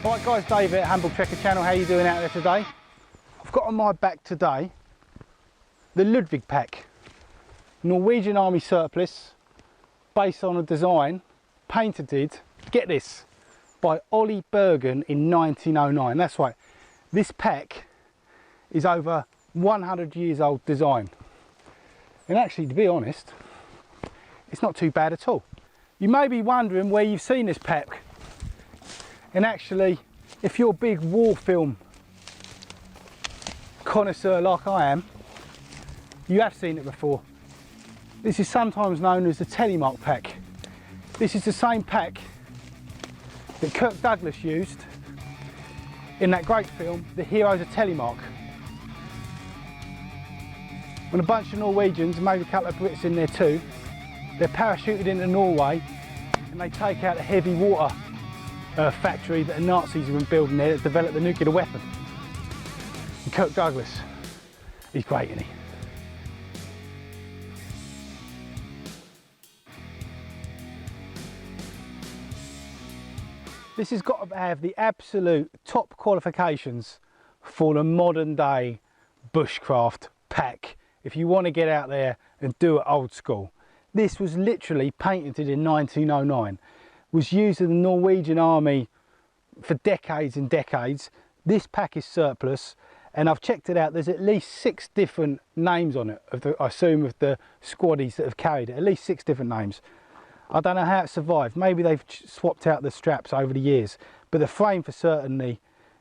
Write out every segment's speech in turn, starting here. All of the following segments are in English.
Alright guys, Dave at Humbletrekker channel, how are you doing out there today? I've got on my back today the Ludwig pack, Norwegian army surplus, based on a design painted, get this, by Ollie Bergen in 1909. That's right, this pack is over 100 years old design. And actually, to be honest, it's not too bad at all. You may be wondering where you've seen this pack. And actually, if you're a big war film connoisseur like I am, you have seen it before. This is sometimes known as the Telemark pack. This is the same pack that Kirk Douglas used in that great film, The Heroes of Telemark. When a bunch of Norwegians, maybe a couple of Brits in there too, they're parachuted into Norway and they take out a heavy water factory that the Nazis have been building there that developed the nuclear weapon. And Kirk Douglas, he's great, isn't he? This has got to have the absolute top qualifications for the modern day bushcraft pack if you want to get out there and do it old school. This was literally patented in 1909, was used in the Norwegian army for decades and decades. This pack is surplus, and I've checked it out, there's at least 6 different names on it, I assume of the squaddies that have carried it, at least 6 different names. I don't know how it survived, maybe they've swapped out the straps over the years, but the frame for certainty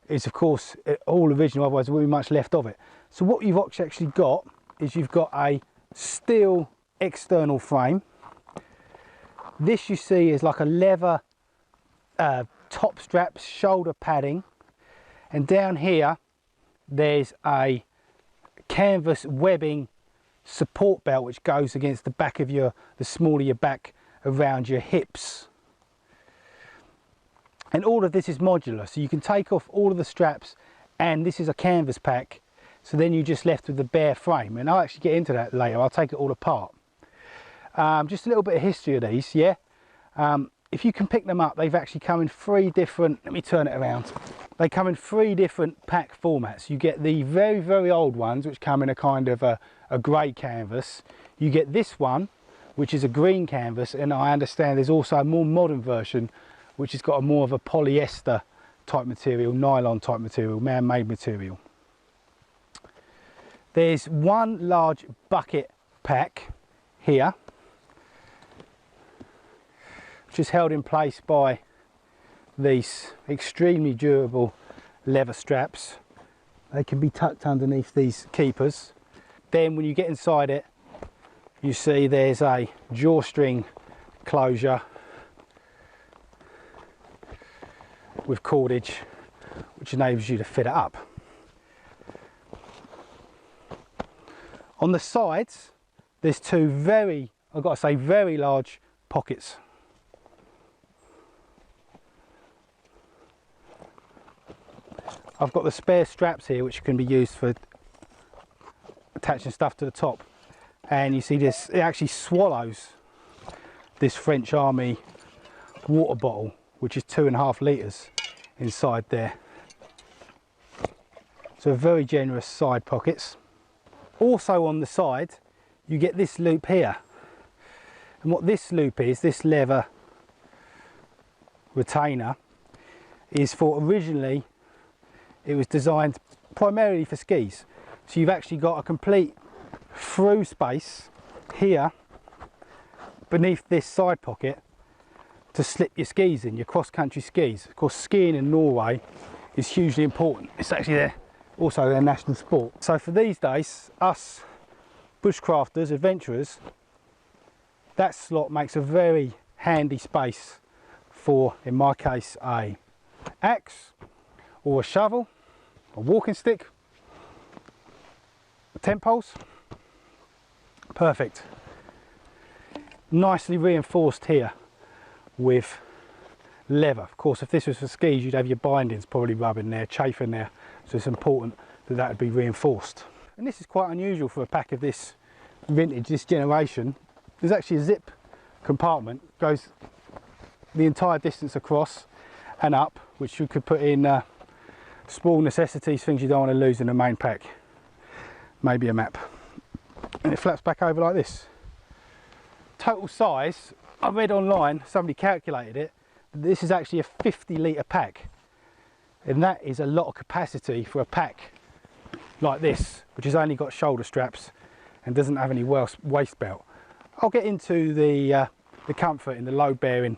is of course all original, otherwise there wouldn't be much left of it. So what you've actually got is you've got a steel external frame. This you see is like a leather top straps, shoulder padding, and down here there's a canvas webbing support belt which goes against the back of the small of your back around your hips. And all of this is modular, so you can take off all of the straps, and this is a canvas pack, so then you're just left with the bare frame. And I'll actually get into that later, I'll take it all apart. Just a little bit of history of these, yeah. If you can pick them up, they've actually come in 3 different, let me turn it around. They come in 3 different pack formats. You get the very, very old ones, which come in a kind of a grey canvas. You get this one, which is a green canvas, and I understand there's also a more modern version, which has got a more of a polyester type material, nylon type material, man-made material. There's one large bucket pack here, which is held in place by these extremely durable leather straps. They can be tucked underneath these keepers. Then when you get inside it, you see there's a drawstring closure with cordage, which enables you to fit it up. On the sides, there's 2 very, I've got to say, very large pockets. I've got the spare straps here which can be used for attaching stuff to the top, and you see this, it actually swallows this French Army water bottle, which is 2.5 litres inside there. So very generous side pockets. Also on the side you get this loop here, and what this loop is, this leather retainer, is for, originally it was designed primarily for skis. So you've actually got a complete through space here beneath this side pocket to slip your skis in, your cross-country skis. Of course, skiing in Norway is hugely important. It's actually also their national sport. So for these days, us bushcrafters, adventurers, that slot makes a very handy space for, in my case, a axe or a shovel, a walking stick, tent poles. Perfect. Nicely reinforced here with leather. Of course, if this was for skis, you'd have your bindings probably rubbing there, chafing there, so it's important that that would be reinforced. And this is quite unusual for a pack of this vintage, this generation. There's actually a zip compartment, goes the entire distance across and up, which you could put in small necessities, things you don't want to lose in the main pack. Maybe a map. And it flaps back over like this. Total size, I read online, somebody calculated it, this is actually a 50-litre pack. And that is a lot of capacity for a pack like this, which has only got shoulder straps and doesn't have any waist belt. I'll get into the comfort and the load bearing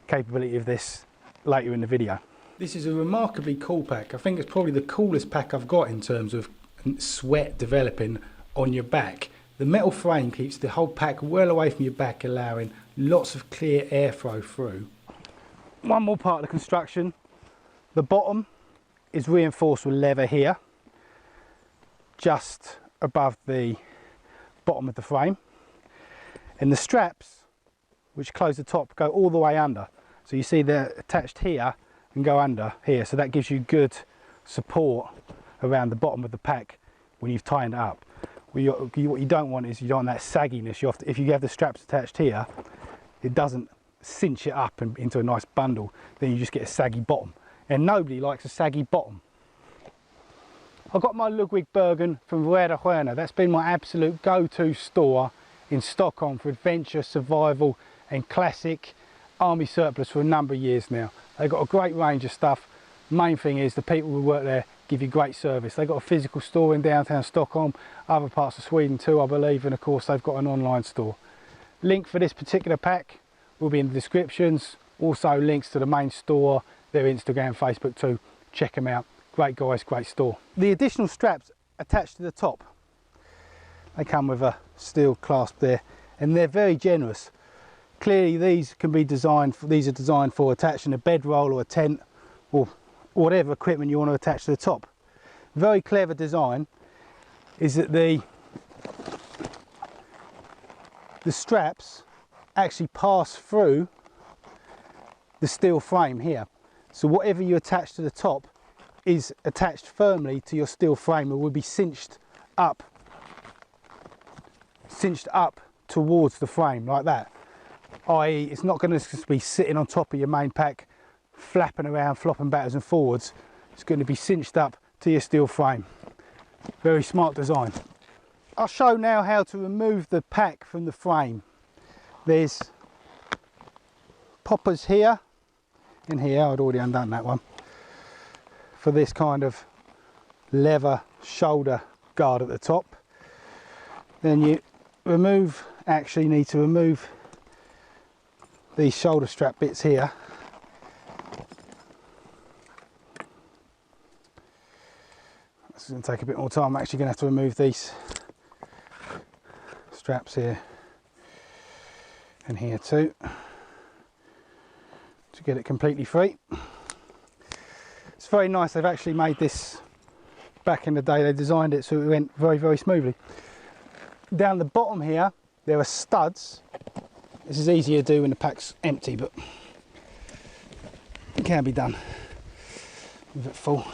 capability of this later in the video. This is a remarkably cool pack. I think it's probably the coolest pack I've got in terms of sweat developing on your back. The metal frame keeps the whole pack well away from your back, allowing lots of clear airflow through. One more part of the construction. The bottom is reinforced with leather here, just above the bottom of the frame. And the straps, which close the top, go all the way under. So you see they're attached here and go under here. So that gives you good support around the bottom of the pack when you've tightened it up. What you don't want is you don't want that sagginess. If you have the straps attached here, it doesn't cinch it up into a nice bundle. Then you just get a saggy bottom. And nobody likes a saggy bottom. I've got my Ludwig Bergen from Röda Stjärnan. That's been my absolute go-to store in Stockholm for adventure, survival and classic army surplus for a number of years now. They've got a great range of stuff. Main thing is the people who work there give you great service. They've got a physical store in downtown Stockholm, other parts of Sweden too, I believe, and of course they've got an online store. Link for this particular pack will be in the descriptions. Also links to the main store, their Instagram, Facebook too. Check them out. Great guys, great store. The additional straps attached to the top, they come with a steel clasp there, and they're very generous. Clearly these can be designed for, these are designed for attaching a bedroll or a tent or whatever equipment you want to attach to the top. Very clever design is that the straps actually pass through the steel frame here. So whatever you attach to the top is attached firmly to your steel frame and will be cinched up towards the frame like that. I.e. it's not going to be sitting on top of your main pack flapping around, flopping backwards and forwards. It's going to be cinched up to your steel frame. Very smart design. I'll show now how to remove the pack from the frame. There's poppers here and here. I'd already undone that one for this kind of leather shoulder guard at the top. Then you actually need to remove these shoulder strap bits here. This is going to take a bit more time. I'm actually going to have to remove these straps here and here too to get it completely free. It's very nice. They've actually made this back in the day. They designed it so it went very, very smoothly. Down the bottom here there are studs. This is easier to do when the pack's empty, but it can be done with it full.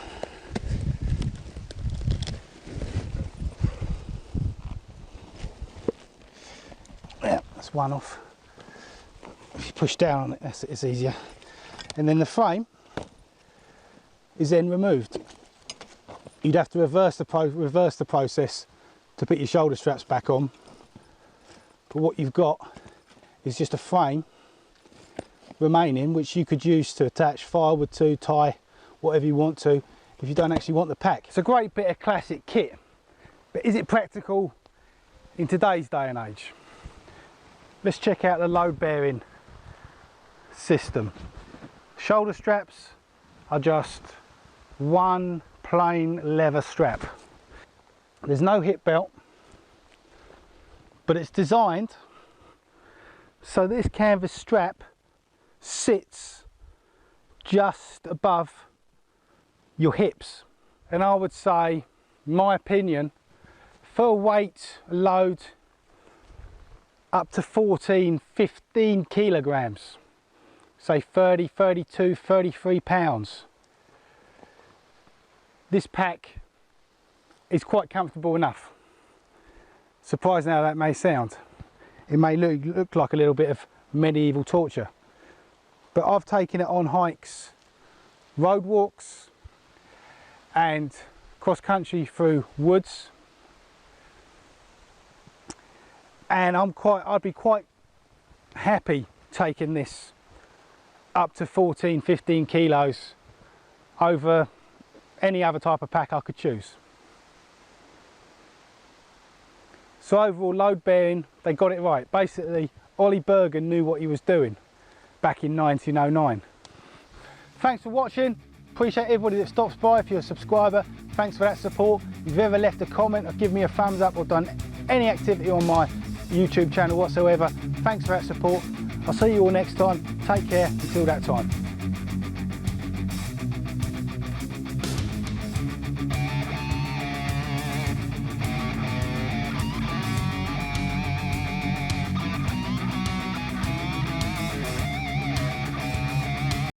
Yeah, that's one off. If you push down on it, it's easier. And then the frame is then removed. You'd have to reverse the process to put your shoulder straps back on. But what you've got is just a frame remaining, which you could use to attach firewood to, tie whatever you want to, if you don't actually want the pack. It's a great bit of classic kit, but is it practical in today's day and age? Let's check out the load bearing system. Shoulder straps are just one plain leather strap. There's no hip belt, but it's designed so this canvas strap sits just above your hips. And I would say, in my opinion, for a weight load up to 14, 15 kilograms, say 30, 32, 33 pounds, this pack is quite comfortable enough. Surprising how that may sound. It may look like a little bit of medieval torture, but I've taken it on hikes road walks and cross country through woods, and I'd be quite happy taking this up to 14-15 kilos over any other type of pack I could choose. So overall load bearing, they got it right. Basically Ollie Bergen knew what he was doing back in 1909. Thanks for watching. Appreciate everybody that stops by. If you're a subscriber, thanks for that support. If you've ever left a comment or given me a thumbs up or done any activity on my YouTube channel whatsoever, thanks for that support. I'll see you all next time. Take care until that time.